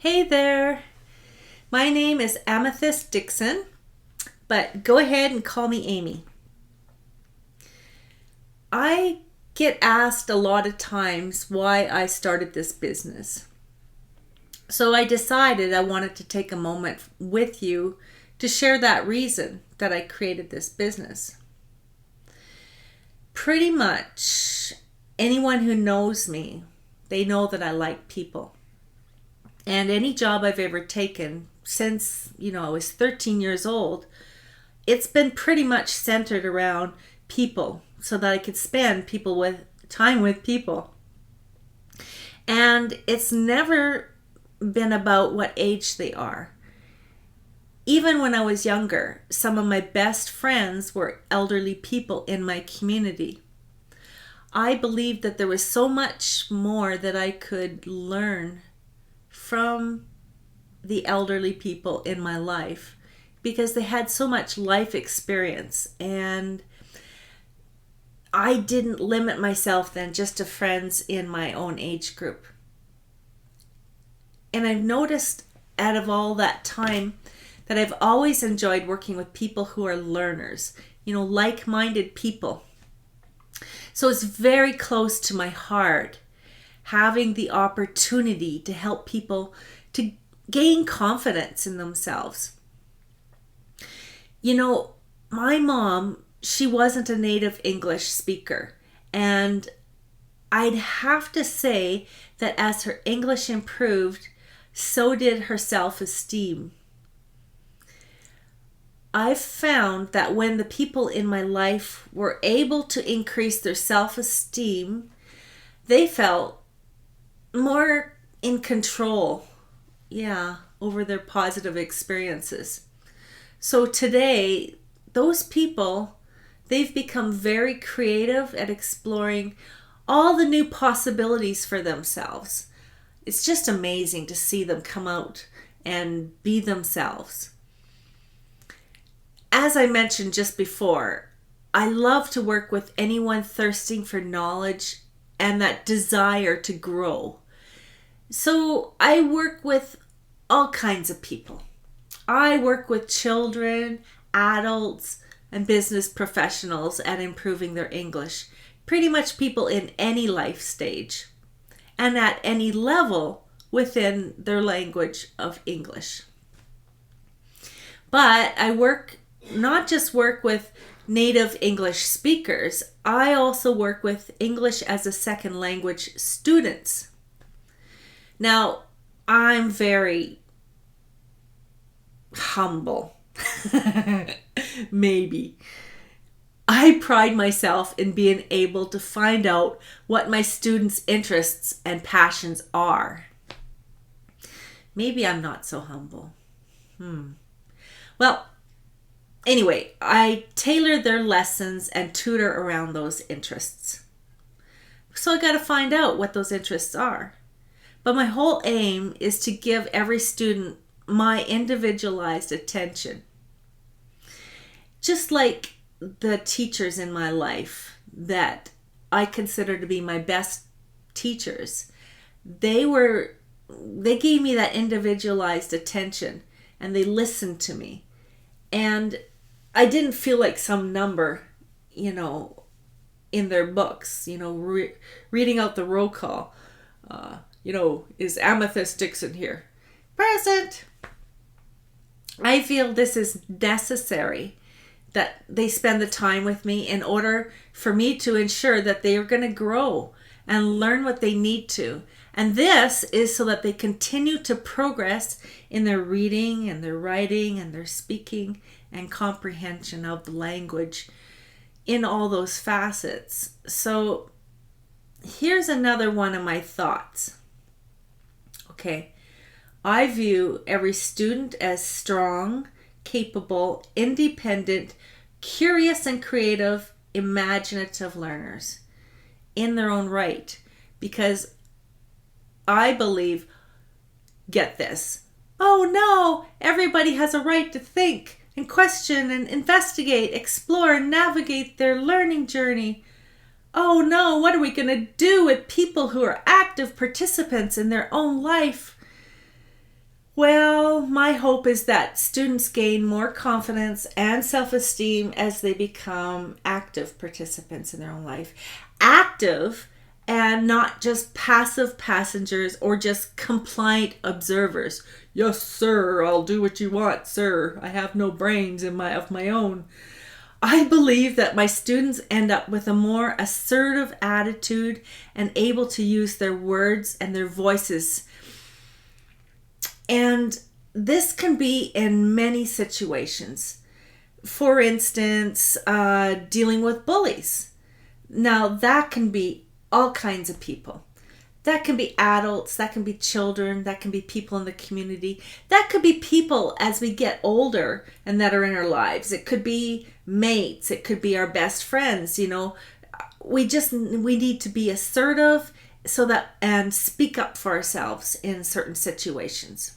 Hey there, my name is Amethyst Dixon, but go ahead and call me Amy. I get asked a lot of times why I started this business. So I decided I wanted to take a moment with you to share that reason that I created this business. Pretty much anyone who knows me, they know that I like people. And any job I've ever taken since, I was 13 years old, it's been pretty much centered around people so that I could spend time with people. And it's never been about what age they are. Even when I was younger, some of my best friends were elderly people in my community. I believed that there was so much more that I could learn from the elderly people in my life because they had so much life experience, and I didn't limit myself then just to friends in my own age group. And I've noticed out of all that time that I've always enjoyed working with people who are learners, like-minded people. So it's very close to my heart having the opportunity to help people to gain confidence in themselves. My mom, she wasn't a native English speaker, and I'd have to say that as her English improved, so did her self-esteem. I've found that when the people in my life were able to increase their self-esteem, they felt more in control, over their positive experiences. So today, those people, they've become very creative at exploring all the new possibilities for themselves. It's just amazing to see them come out and be themselves. As I mentioned just before, I love to work with anyone thirsting for knowledge and that desire to grow. So I work with all kinds of people. I work with children, adults, and business professionals at improving their English. Pretty much people in any life stage and at any level within their language of English. But I not just work with native English speakers, I also work with English as a second language students. Now, I'm very humble. Maybe. I pride myself in being able to find out what my students' interests and passions are. Maybe I'm not so humble. Well, anyway, I tailor their lessons and tutor around those interests. So I got to find out what those interests are. But my whole aim is to give every student my individualized attention. Just like the teachers in my life that I consider to be my best teachers, they gave me that individualized attention and they listened to me. And I didn't feel like some number, in their books, reading out the roll call. Is Amethyst Dixon here? Present. I feel this is necessary that they spend the time with me in order for me to ensure that they are going to grow and learn what they need to. And this is so that they continue to progress in their reading and their writing and their speaking and comprehension of the language in all those facets. So here's another one of my thoughts. Okay, I view every student as strong, capable, independent, curious and creative, imaginative learners in their own right. Because I believe, get this, oh no, everybody has a right to think and question and investigate, explore and navigate their learning journey. Oh no, what are we going to do with people who are active participants in their own life? Well, my hope is that students gain more confidence and self-esteem as they become active participants in their own life. Active and not just passive passengers or just compliant observers. Yes, sir, I'll do what you want, sir. I have no brains of my own. I believe that my students end up with a more assertive attitude and able to use their words and their voices. And this can be in many situations. For instance, dealing with bullies. Now, that can be all kinds of people. That can be adults, that can be children, that can be people in the community. That could be people as we get older and that are in our lives. It could be mates, it could be our best friends, We need to be assertive and speak up for ourselves in certain situations.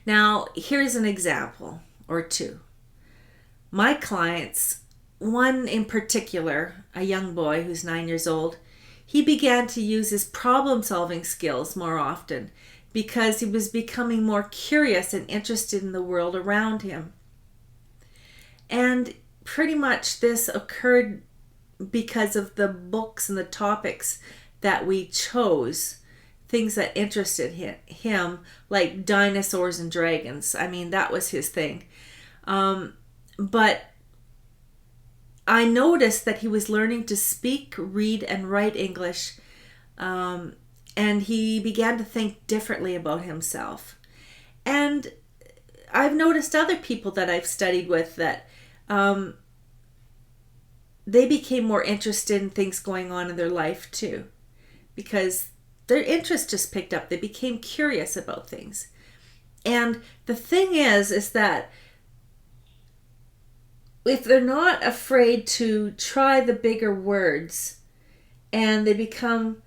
Now, here's an example or two. My clients, one in particular, a young boy who's 9 years old, he began to use his problem-solving skills more often because he was becoming more curious and interested in the world around him. And pretty much this occurred because of the books and the topics that we chose, things that interested him, like dinosaurs and dragons. I mean, that was his thing. But I noticed that he was learning to speak, read, and write English, and he began to think differently about himself. And I've noticed other people that I've studied with that they became more interested in things going on in their life too, because their interest just picked up. They became curious about things. And the thing is that if they're not afraid to try the bigger words and they become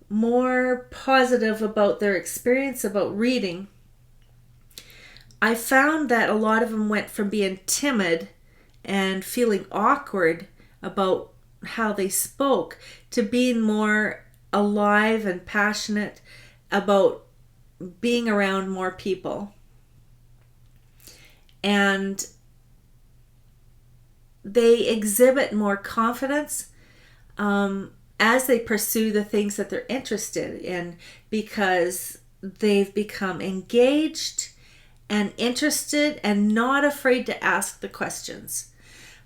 more positive about their experience about reading, I found that a lot of them went from being timid and feeling awkward about how they spoke to being more alive and passionate about being around more people. And they exhibit more confidence as they pursue the things that they're interested in because they've become engaged and interested and not afraid to ask the questions.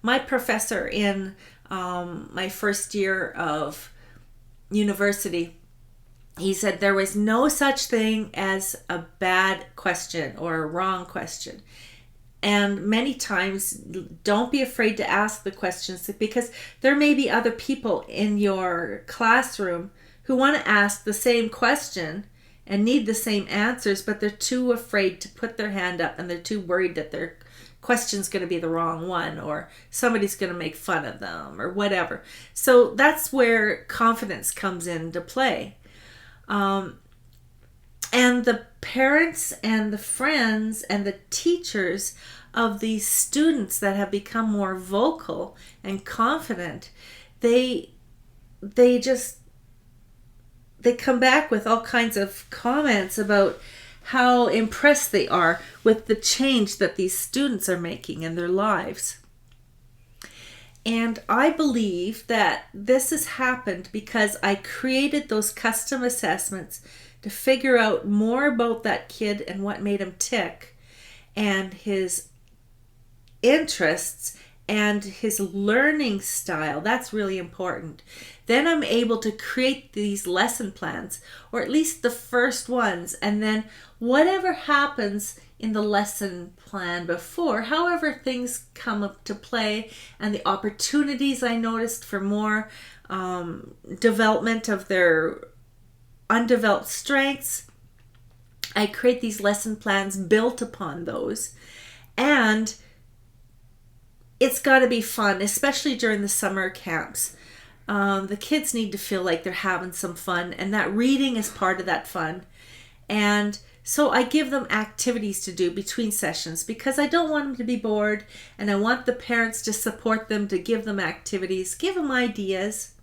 My professor in my first year of university, he said there was no such thing as a bad question or a wrong question. And many times, don't be afraid to ask the questions because there may be other people in your classroom who want to ask the same question and need the same answers, but they're too afraid to put their hand up and they're too worried that their question's going to be the wrong one or somebody's going to make fun of them or whatever. So that's where confidence comes into play. And the parents and the friends and the teachers of these students that have become more vocal and confident, they come back with all kinds of comments about how impressed they are with the change that these students are making in their lives. And I believe that this has happened because I created those custom assessments to figure out more about that kid and what made him tick and his interests and his learning style. That's really important. Then I'm able to create these lesson plans, or at least the first ones, and then whatever happens in the lesson plan before, however things come up to play and the opportunities I noticed for more development of their undeveloped strengths, I create these lesson plans built upon those. And it's got to be fun, especially during the summer camps. The kids need to feel like they're having some fun, and that reading is part of that fun. And so I give them activities to do between sessions because I don't want them to be bored, and I want the parents to support them, to give them activities, give them ideas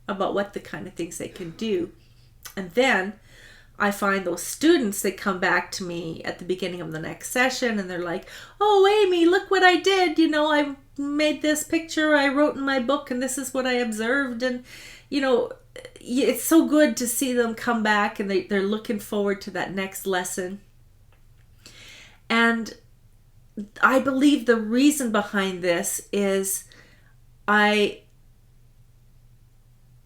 about what the kind of things they can do. And then I find those students, they come back to me at the beginning of the next session and they're like, oh, Amy, look what I did. You know, I made this picture I wrote in my book and this is what I observed. And, you know, it's so good to see them come back and they're looking forward to that next lesson. And I believe the reason behind this is I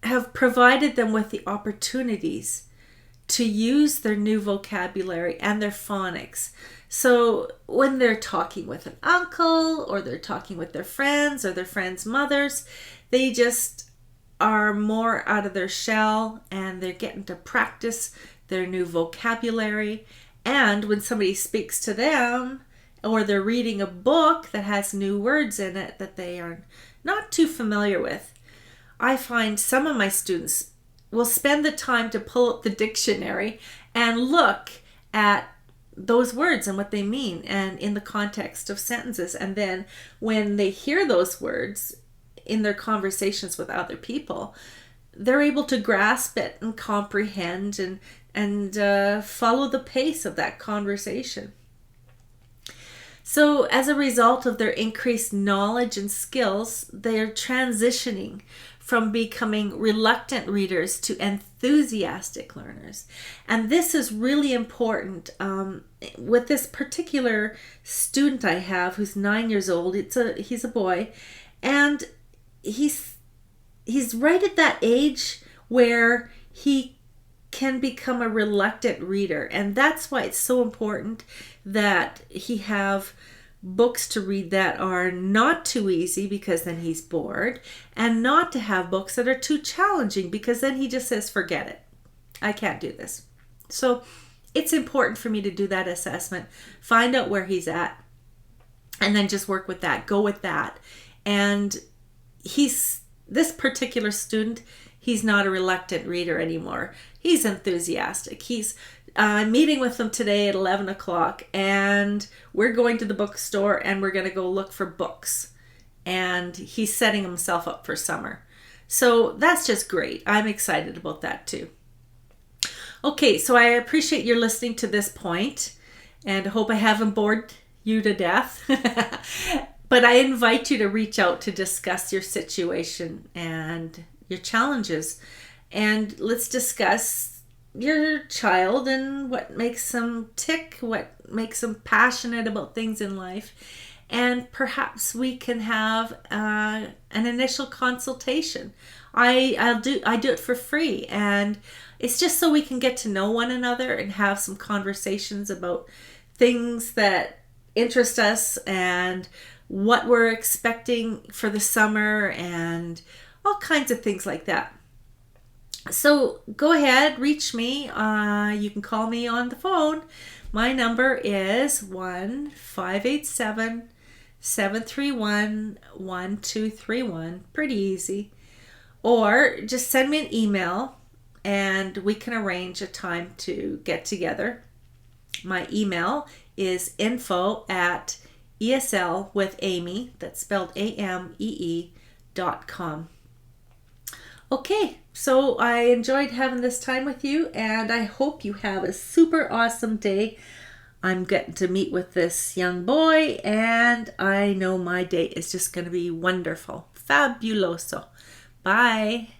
have provided them with the opportunities to use their new vocabulary and their phonics. So when they're talking with an uncle or they're talking with their friends or their friends' mothers, they just are more out of their shell and they're getting to practice their new vocabulary. And when somebody speaks to them or they're reading a book that has new words in it that they are not too familiar with, I find some of my students will spend the time to pull up the dictionary and look at those words and what they mean and in the context of sentences. And then when they hear those words in their conversations with other people, they're able to grasp it and comprehend and follow the pace of that conversation. So as a result of their increased knowledge and skills, they're transitioning from becoming reluctant readers to enthusiastic learners. And this is really important. With this particular student I have who's 9 years old, he's a boy, and he's right at that age where he can become a reluctant reader. And that's why it's so important that he have books to read that are not too easy, because then he's bored, and not to have books that are too challenging, because then he just says, forget it, I can't do this. So it's important for me to do that assessment, find out where he's at, and then just work with that, go with that. And this particular student, he's not a reluctant reader anymore. He's enthusiastic. He's meeting with them today at 11 o'clock, and we're going to the bookstore and we're going to go look for books. And he's setting himself up for summer. So that's just great. I'm excited about that too. Okay, so I appreciate your listening to this point and hope I haven't bored you to death. But I invite you to reach out to discuss your situation and your challenges. And let's discuss your child and what makes them tick, what makes them passionate about things in life. And perhaps we can have an initial consultation. I do it for free, and it's just so we can get to know one another and have some conversations about things that interest us and what we're expecting for the summer and all kinds of things like that. So go ahead, reach me. You can call me on the phone. My number is 1-587-731-1231. Pretty easy. Or just send me an email and we can arrange a time to get together. My email is info@ESLwithAmee, that's spelled AMEE.com. Okay, so I enjoyed having this time with you, and I hope you have a super awesome day. I'm getting to meet with this young boy, and I know my day is just going to be wonderful. Fabuloso. Bye.